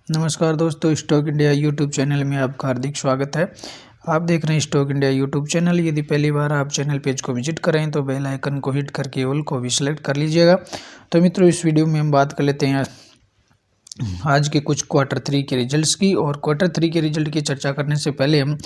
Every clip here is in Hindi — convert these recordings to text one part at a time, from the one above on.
नमस्कार दोस्तों, स्टॉक इंडिया यूट्यूब चैनल में आपका हार्दिक स्वागत है। आप देख रहे हैं स्टॉक इंडिया यूट्यूब चैनल। यदि पहली बार आप चैनल पेज को विजिट करें तो बेल आइकन को हिट करके ऑल को भी सिलेक्ट कर लीजिएगा। तो मित्रों, इस वीडियो में हम बात कर लेते हैं आज के कुछ Q3 के रिजल्ट्स की। और Q3 के रिजल्ट की चर्चा करने से पहले हम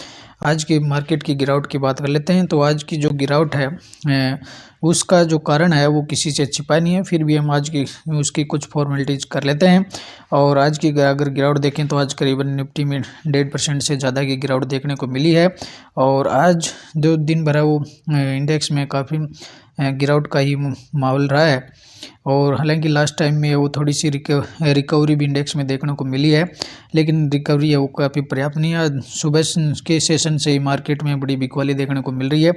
आज के मार्केट की गिरावट की बात कर लेते हैं। तो आज की जो गिरावट है उसका जो कारण है वो किसी से छिपा नहीं है, फिर भी हम आज की उसकी कुछ फॉर्मेलिटीज कर लेते हैं। और आज की अगर गिरावट देखें तो आज करीबन निफ्टी में 1.5% से ज़्यादा की गिरावट देखने को मिली है। और आज जो दिन भरा वो इंडेक्स में काफ़ी गिरावट का ही माहौल रहा है। और हालांकि लास्ट टाइम में वो थोड़ी सी रिकवरी भी इंडेक्स में देखने को मिली है, लेकिन रिकवरी है वो काफ़ी पर्याप्त नहीं है। सुबह के सेशन से ही मार्केट में बड़ी बिकवाली देखने को मिल रही है।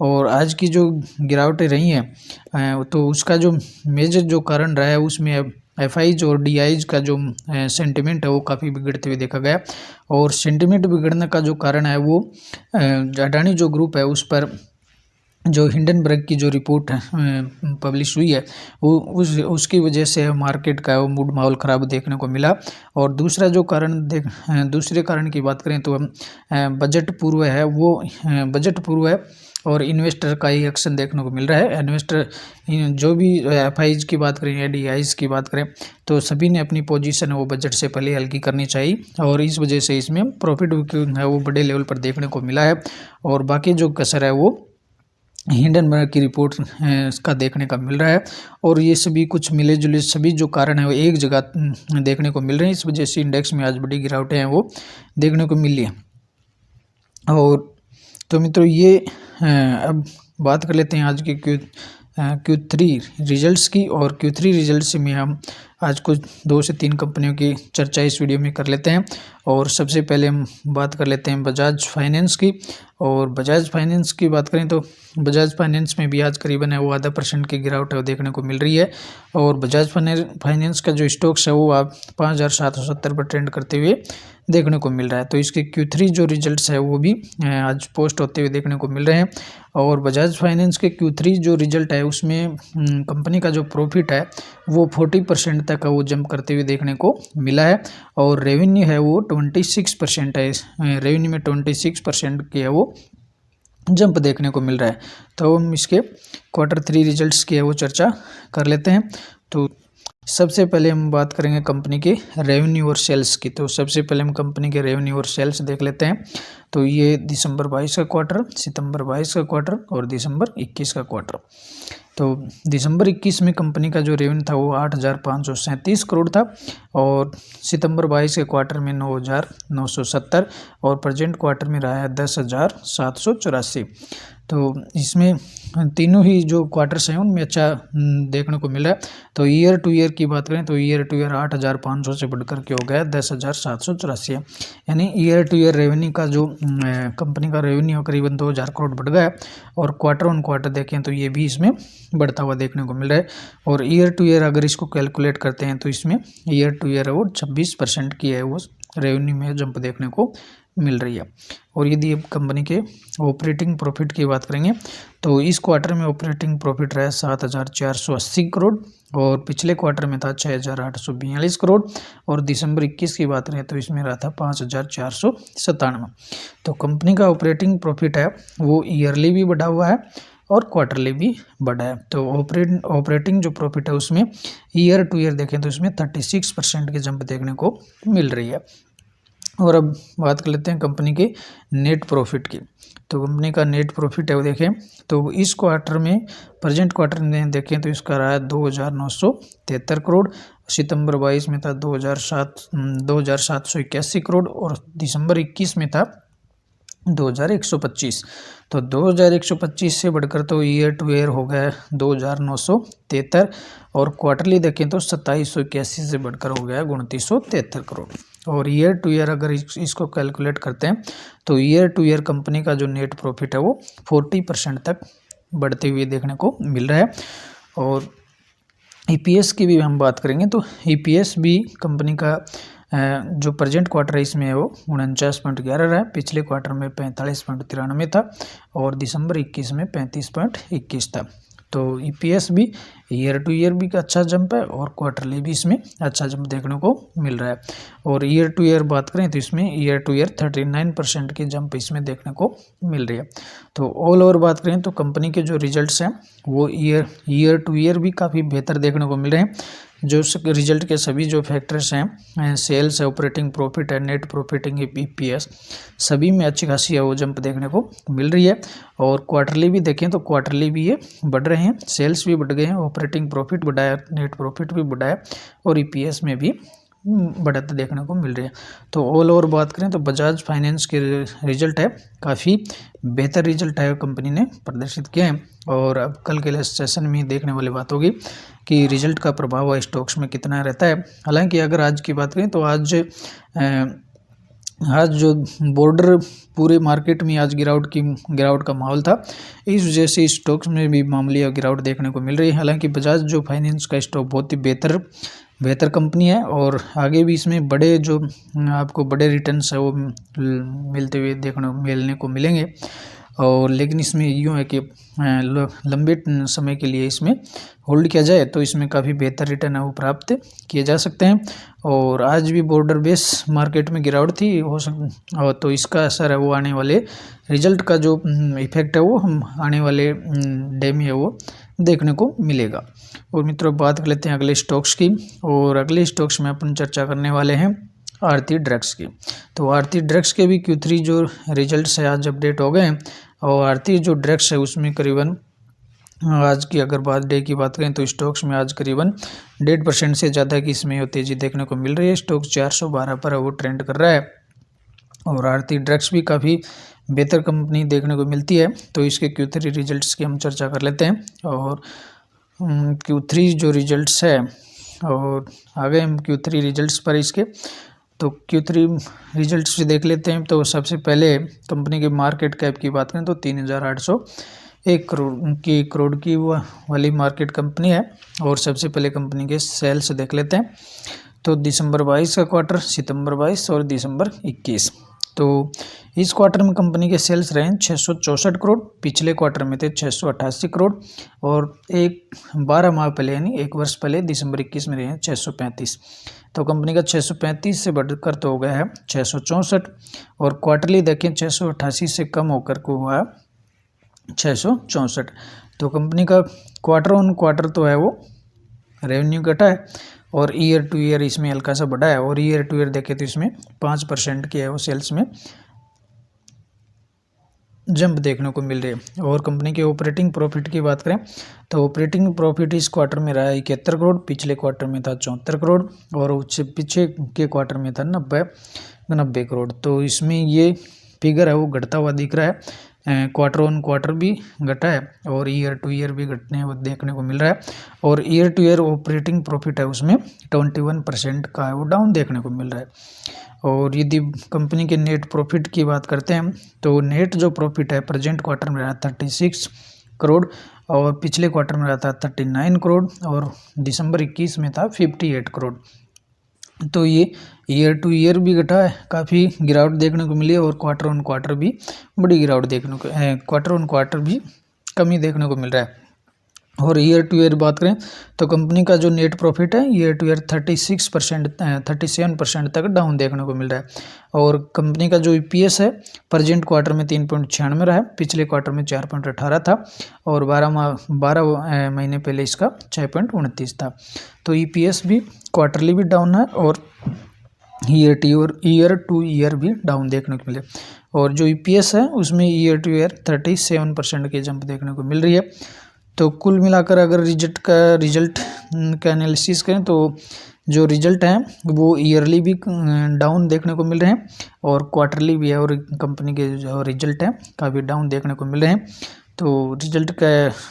और आज की जो गिरावटें रही हैं तो उसका जो मेजर जो कारण रहा है उसमें एफआईज और डीआईज का जो सेंटिमेंट है वो काफ़ी बिगड़ते हुए देखा गया। और सेंटिमेंट बिगड़ने का जो कारण है वो अडानी जो ग्रुप है उस पर जो हिंडनबर्ग की जो रिपोर्ट पब्लिश हुई है वो उसकी वजह से मार्केट का वो मूड माहौल ख़राब देखने को मिला। और दूसरा जो कारण दूसरे कारण की बात करें तो बजट पूर्व है वो बजट पूर्व है और इन्वेस्टर का ही एक्शन देखने को मिल रहा है। इन्वेस्टर जो भी एफआईज की बात करें या डीआईज की बात करें तो सभी ने अपनी पोजीशन वो बजट से पहले हल्की करनी चाहिए। और इस वजह से इसमें प्रॉफिट है वो बड़े लेवल पर देखने को मिला है। और बाकी जो कसर है वो हिंडनबर्ग की रिपोर्ट इसका देखने का मिल रहा है। और ये सभी कुछ मिले जुले सभी जो कारण है वो एक जगह देखने को मिल रहे हैं। इस वजह से इंडेक्स में आज बड़ी गिरावटें हैं वो देखने को मिली है। और तो मित्रों ये अब बात कर लेते हैं आज के Q3 रिजल्ट्स की। और Q3 रिजल्ट्स में हम आज कुछ 2 से 3 कंपनियों की चर्चा इस वीडियो में कर लेते हैं। और सबसे पहले हम बात कर लेते हैं बजाज फाइनेंस की। और बजाज फाइनेंस की बात करें तो बजाज फाइनेंस में भी आज करीबन है वो 0.5% की गिरावट है वो देखने को मिल रही है। और बजाज फाइनेंस का जो स्टॉक्स है वो आप 5,770 पर ट्रेंड करते हुए देखने को मिल रहा है। तो इसके Q3 जो रिजल्ट्स है वो भी आज पोस्ट होते हुए देखने को मिल रहे हैं। और बजाज फाइनेंस के Q3 जो रिजल्ट है उसमें कंपनी का जो प्रॉफिट है वो 40% तक वो जंप करते हुए देखने को मिला है। और रेवेन्यू है वो 26% है, रेवेन्यू में 26% की है वो जंप देखने को मिल रहा है। तो हम इसके Q3 रिजल्ट्स की है वो चर्चा कर लेते हैं। तो सबसे पहले हम बात करेंगे कंपनी के रेवेन्यू और सेल्स की। तो सबसे पहले हम कंपनी के रेवेन्यू और सेल्स देख लेते हैं। तो ये दिसंबर 22 का क्वार्टर, सितंबर 22 का क्वार्टर और दिसंबर 21 का क्वार्टर। तो दिसंबर 21 में कंपनी का जो रेवेन्यू था वो 8,537 करोड़ था। और सितंबर 22 के क्वार्टर में 9,970 और प्रेजेंट क्वार्टर में रहा है 10,784। तो इसमें तीनों ही जो क्वार्टर्स हैं उनमें अच्छा देखने को मिला है। तो ईयर टू ईयर की बात करें तो ईयर टू ईयर 8,500 से बढ़कर के हो गया 10,784, यानी ईयर टू ईयर रेवेन्यू का जो कंपनी का रेवेन्यू करीबन 2,000 करोड़ बढ़ गया है। और क्वार्टर ऑन क्वार्टर देखें तो ये भी इसमें बढ़ता हुआ देखने को मिल रहा है। और ईयर टू ईयर अगर इसको कैलकुलेट करते हैं तो इसमें ईयर टू ईयर वो 26% की है वो रेवेन्यू में जंप देखने को मिल रही है। और यदि अब कंपनी के ऑपरेटिंग प्रॉफिट की बात करेंगे तो इस क्वार्टर में ऑपरेटिंग प्रॉफिट रहा 7,480 करोड़ और पिछले क्वार्टर में था 6,842 करोड़। और दिसंबर 21 की बात करें तो इसमें रहा था 5,497। तो कंपनी का ऑपरेटिंग प्रॉफिट है वो ईयरली भी बढ़ा हुआ है और क्वार्टरली भी बढ़ा है। तो ऑपरेटिंग जो प्रॉफिट है उसमें ईयर टू ईयर देखें तो इसमें 36% की जंप देखने को मिल रही है। और अब बात कर लेते हैं कंपनी के नेट प्रॉफिट की। तो कंपनी का नेट प्रॉफिट है वो देखें तो इस क्वार्टर में प्रेजेंट क्वार्टर में देखें तो इसका रहा है 2,973 करोड़। सितंबर 22 में था 2,781 करोड़ और दिसंबर 21 में था 2,125। तो 2,125 से बढ़कर तो ईयर टू ईयर हो गया 2,973 और क्वार्टरली देखें तो 2,781 से बढ़कर हो गया 2,973 करोड़। और ईयर टू ईयर अगर इसको कैलकुलेट करते हैं तो ईयर टू ईयर कंपनी का जो नेट प्रॉफिट है वो 40% तक बढ़ते हुए देखने को मिल रहा है। और ईपीएस की भी हम बात करेंगे तो ईपीएस भी कंपनी का जो प्रेजेंट क्वार्टर है इसमें वो 49.11 रहा है। पिछले क्वार्टर में 45.93 था और दिसंबर 21 में 35.21 था। तो ईपीएस भी ईयर टू ईयर भी अच्छा जंप है और क्वार्टरली भी इसमें अच्छा जंप देखने को मिल रहा है। और ईयर टू ईयर बात करें तो इसमें ईयर टू ईयर 39% की जंप इसमें देखने को मिल रही है। तो ऑल ओवर बात करें तो कंपनी के जो रिजल्ट्स हैं वो ईयर टू ईयर भी काफ़ी बेहतर देखने को मिल रहे हैं। जो रिजल्ट के सभी जो फैक्टर्स हैं, सेल्स है, ऑपरेटिंग प्रॉफिट है, नेट प्रॉफिट है, ईपीएस, सभी में अच्छी खासी है वो जंप देखने को मिल रही है। और क्वार्टरली भी देखें तो क्वार्टरली भी ये बढ़ रहे हैं, सेल्स भी बढ़ गए हैं, ऑपरेटिंग प्रॉफिट बढ़ा है, नेट प्रॉफिट भी बढ़ा है और ईपीएस में भी बढ़त देखने को मिल रही है। तो ऑल ओवर बात करें तो बजाज फाइनेंस के रिजल्ट है काफ़ी बेहतर रिजल्ट है कंपनी ने प्रदर्शित किए हैं। और अब कल के सेशन में देखने वाली बात होगी कि रिजल्ट का प्रभाव स्टॉक्स में कितना रहता है। हालांकि अगर आज की बात करें तो आज जो बॉर्डर पूरे मार्केट में आज गिरावट का माहौल था, इस वजह से स्टॉक्स में भी मामूली गिरावट देखने को मिल रही है। हालांकि बजाज जो फाइनेंस का स्टॉक बहुत ही बेहतर कंपनी है और आगे भी इसमें आपको बड़े रिटर्न्स है वो मिलते हुए मिलने को मिलेंगे। और लेकिन इसमें यूँ है कि लंबे समय के लिए इसमें होल्ड किया जाए तो इसमें काफ़ी बेहतर रिटर्न है वो प्राप्त किए जा सकते हैं। और आज भी बॉर्डर बेस मार्केट में गिरावट थी और तो इसका असर है वो आने वाले रिजल्ट का जो इफेक्ट है वो हम आने वाले डे में है वो देखने को मिलेगा। और मित्रों बात कर लेते हैं अगले स्टॉक्स की। और अगले स्टॉक्स में अपन चर्चा करने वाले हैं आरती ड्रग्स की। तो आरती ड्रग्स के भी Q3 जो रिजल्ट्स है आज अपडेट हो गए हैं। और आरती जो ड्रग्स है उसमें करीबन आज की अगर डे की बात करें तो स्टॉक्स में आज करीबन 1.5% से ज़्यादा की इसमें तेज़ी देखने को मिल रही है। स्टॉक 412 पर वो ट्रेंड कर रहा है। और आरती ड्रग्स भी काफ़ी बेहतर कंपनी देखने को मिलती है। तो इसके Q3 रिजल्ट्स की हम चर्चा कर लेते हैं। और Q3 जो रिजल्ट्स है और आगे हम Q3 रिजल्ट्स पर इसके तो Q3 रिजल्ट्स देख लेते हैं। तो सबसे पहले कंपनी के मार्केट कैप की बात करें तो 3,801 करोड़ की वाली मार्केट कंपनी है। और सबसे पहले कंपनी के सेल्स देख लेते हैं। तो दिसंबर 22 का क्वार्टर, सितंबर 22 और दिसंबर 21। तो इस क्वार्टर में कंपनी के सेल्स रहे 664 करोड़, पिछले क्वार्टर में थे 688 करोड़ और 12 माह पहले यानी 1 वर्ष पहले दिसंबर 21 में रहे 635। तो कंपनी का 635 से बढ़कर तो हो गया है 664 और क्वार्टरली देखें 688 से कम होकर को हुआ 664। तो कंपनी का क्वार्टर ऑन क्वार्टर तो है वो रेवेन्यू घटा है और ईयर टू ईयर इसमें हल्का सा बढ़ा है। और ईयर टू ईयर देखें तो इसमें 5% की है वो सेल्स में जंप देखने को मिल रही है। और कंपनी के ऑपरेटिंग प्रॉफिट की बात करें तो ऑपरेटिंग प्रॉफिट इस क्वार्टर में रहा 71 करोड़, पिछले क्वार्टर में था 74 करोड़ और उससे पीछे के क्वार्टर में था 90 करोड़। तो इसमें ये फिगर है वो घटता हुआ दिख रहा है। क्वार्टर ऑन क्वार्टर भी घटा है और ईयर टू ईयर भी घटने वो देखने को मिल रहा है। और year two year operating profit है उसमें 21% का है वो डाउन देखने को मिल रहा है। और यदि कंपनी के नेट प्रॉफिट की बात करते हैं तो नेट जो प्रॉफिट है प्रेजेंट क्वार्टर में रहा 36 करोड़ और पिछले क्वार्टर में रहा था 39 करोड़ और दिसंबर 21 में था 58 करोड़। तो ये ईयर टू ईयर भी घटा है, काफ़ी गिरावट देखने को मिली है। और क्वार्टर ऑन क्वार्टर भी बड़ी गिरावट क्वार्टर ऑन क्वार्टर भी कमी देखने को मिल रहा है। और ईयर टू ईयर बात करें तो कंपनी का जो नेट प्रॉफिट है ईयर टू ईयर 37% तक डाउन देखने को मिल रहा है। और कंपनी का जो ईपीएस है प्रेजेंट क्वार्टर में 3.96 रहा है, पिछले क्वार्टर में 4.18 था और 12 महीने पहले इसका 6.29 था। तो ईपीएस भी क्वार्टरली भी डाउन है और ईयर टू ईयर भी डाउन देखने को मिले। और जो ईपीएस है उसमें ईयर टू ईयर 37% की जंप देखने को मिल रही है। तो कुल मिलाकर अगर रिजल्ट का एनालिसिस करें तो जो रिजल्ट हैं वो ईयरली भी डाउन देखने को मिल रहे हैं और क्वार्टरली भी है और कंपनी के जो रिजल्ट हैं काफ़ी डाउन देखने को मिल रहे हैं। तो रिजल्ट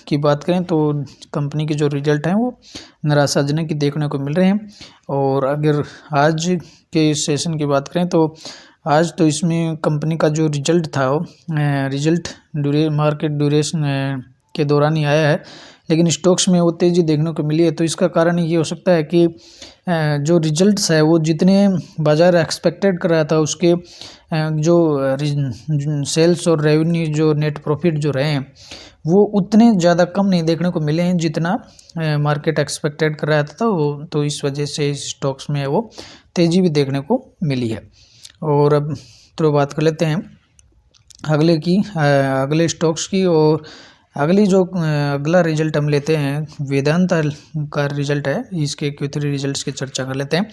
की बात करें तो कंपनी के जो रिजल्ट हैं वो निराशाजनक ही देखने को मिल रहे हैं। और अगर आज के सेशन की बात करें तो आज तो इसमें कंपनी का जो रिजल्ट था वो रिजल्ट मार्केट ड्यूरेशन के दौरान ही आया है लेकिन स्टॉक्स में वो तेज़ी देखने को मिली है। तो इसका कारण ये हो सकता है कि जो रिजल्ट्स है वो जितने बाज़ार एक्सपेक्टेड कर रहा था उसके जो सेल्स और रेवेन्यू जो नेट प्रॉफिट जो रहे हैं वो उतने ज़्यादा कम नहीं देखने को मिले हैं जितना मार्केट एक्सपेक्टेड कर रहा था। वो तो इस वजह से इस स्टॉक्स में वो तेज़ी भी देखने को मिली है। और अब तो बात कर लेते हैं अगले स्टॉक्स की। और अगला रिजल्ट हम लेते हैं वेदांता का रिजल्ट है, इसके Q3 रिजल्ट्स की चर्चा कर लेते हैं।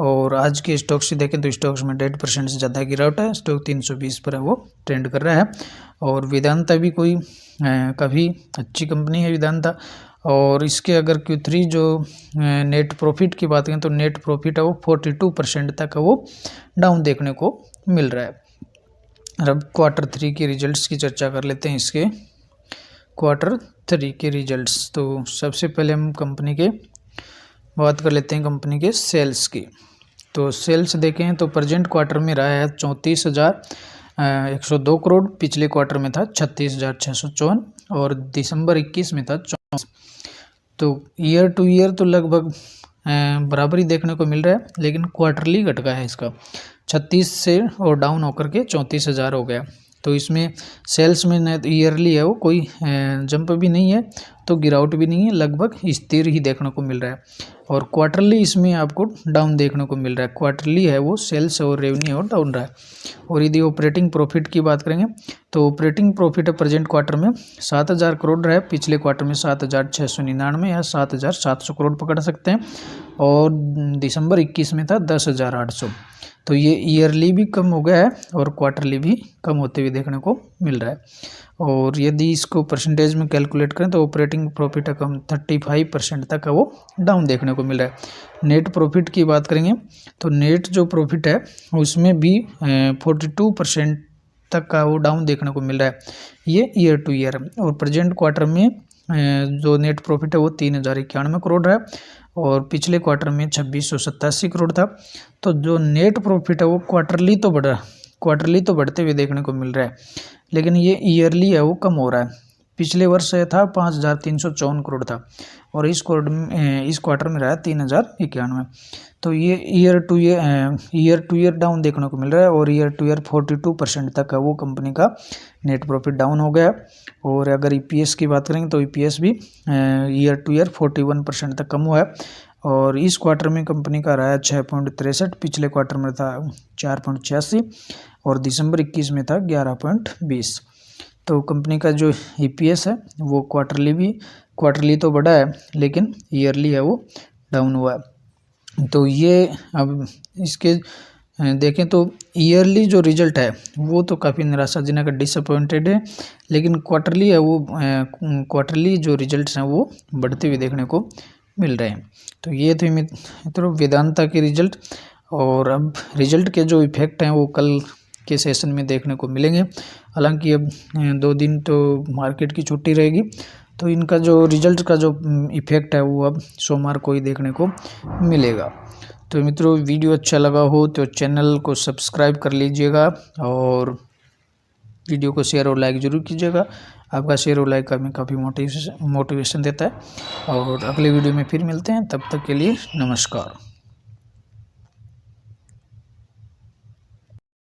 और आज के स्टॉक्स से देखें तो स्टॉक्स में 1.5% से ज़्यादा गिरावट है, स्टॉक 320 पर है वो ट्रेंड कर रहा है। और वेदांता भी कोई काफ़ी अच्छी कंपनी है वेदांता। और इसके अगर Q3 जो नेट प्रॉफिट की बात करें तो नेट प्रॉफिट है वो 42% तक वो डाउन देखने को मिल रहा है। अब Q3 के रिजल्ट्स की चर्चा कर लेते हैं इसके Q3 के रिजल्ट्स। तो सबसे पहले हम कंपनी के बात कर लेते हैं कंपनी के सेल्स की। तो सेल्स देखें तो प्रेजेंट क्वार्टर में रहा है 34,102 करोड़, पिछले क्वार्टर में था 36,654 और दिसंबर 21 में था 34। तो ईयर टू ईयर तो लगभग बराबर ही देखने को मिल रहा है, लेकिन क्वार्टरली घट गया है इसका 36 से और डाउन होकर के 34,000 हो गया। तो इसमें सेल्स में न ईयरली है वो कोई जंप भी नहीं है तो गिरावट भी नहीं है, लगभग स्थिर ही देखने को मिल रहा है। और क्वार्टरली इसमें आपको डाउन देखने को मिल रहा है, क्वार्टरली है वो सेल्स और रेवेन्यू और डाउन रहा है। और यदि ऑपरेटिंग प्रॉफिट की बात करेंगे तो ऑपरेटिंग प्रॉफिट प्रेजेंट क्वार्टर में 7,000 करोड़ रहा है, पिछले क्वार्टर में 7,699 या 7,700 करोड़ पकड़ सकते हैं। और दिसंबर 21 में था 10,800। तो ये ईयरली भी कम हो गया है और क्वार्टरली भी कम होते हुए देखने को मिल रहा है। और यदि इसको परसेंटेज में कैलकुलेट करें तो ऑपरेटिंग प्रॉफिट कम 35% तक वो डाउन देखने को मिल रहा है। नेट प्रॉफिट की बात करेंगे तो नेट जो प्रॉफिट है उसमें भी 42% तक का वो डाउन देखने को मिल रहा है, ये ईयर टू ईयर। और प्रेजेंट क्वार्टर में जो नेट प्रॉफिट है वो 3,091 करोड़ है और पिछले क्वार्टर में 2,687 करोड़ था। तो जो नेट प्रॉफिट है वो क्वार्टरली तो बढ़ते हुए देखने को मिल रहा है, लेकिन ये ईयरली है वो कम हो रहा है। पिछले वर्ष था 5,354 करोड़ था और इस क्वार्टर में रहा 3,091। तो ये ईयर टू ईयर डाउन देखने को मिल रहा है। और ईयर टू ईयर 42% तक है वो कंपनी का नेट प्रॉफिट डाउन हो गया। और अगर EPS की बात करेंगे तो EPS भी ईयर टू ईयर 41% तक कम हुआ है। और इस क्वार्टर में कंपनी का रहा है 6.63, पिछले क्वार्टर में था 4.86 और दिसंबर 21 में था 11.20। तो कंपनी का जो EPS है वो क्वार्टरली तो बढ़ा है, लेकिन ईयरली है वो डाउन हुआ है। तो ये अब इसके देखें तो ईयरली जो रिजल्ट है वो तो काफ़ी निराशाजनक डिसअपॉइंटेड है, लेकिन क्वार्टरली जो रिजल्ट्स हैं वो बढ़ते हुए देखने को मिल रहे हैं। तो ये थे मित्रों वेदांता के रिजल्ट। और अब रिजल्ट के जो इफेक्ट हैं वो कल के सेशन में देखने को मिलेंगे। हालांकि अब 2 दिन तो मार्केट की छुट्टी रहेगी, तो इनका जो रिजल्ट का जो इफेक्ट है वो अब सोमवार को ही देखने को मिलेगा। तो मित्रों वीडियो अच्छा लगा हो तो चैनल को सब्सक्राइब कर लीजिएगा और वीडियो को शेयर और लाइक ज़रूर कीजिएगा। आपका शेयर और लाइक हमें काफ़ी मोटिवेशन देता है। और अगले वीडियो में फिर मिलते हैं, तब तक के लिए नमस्कार।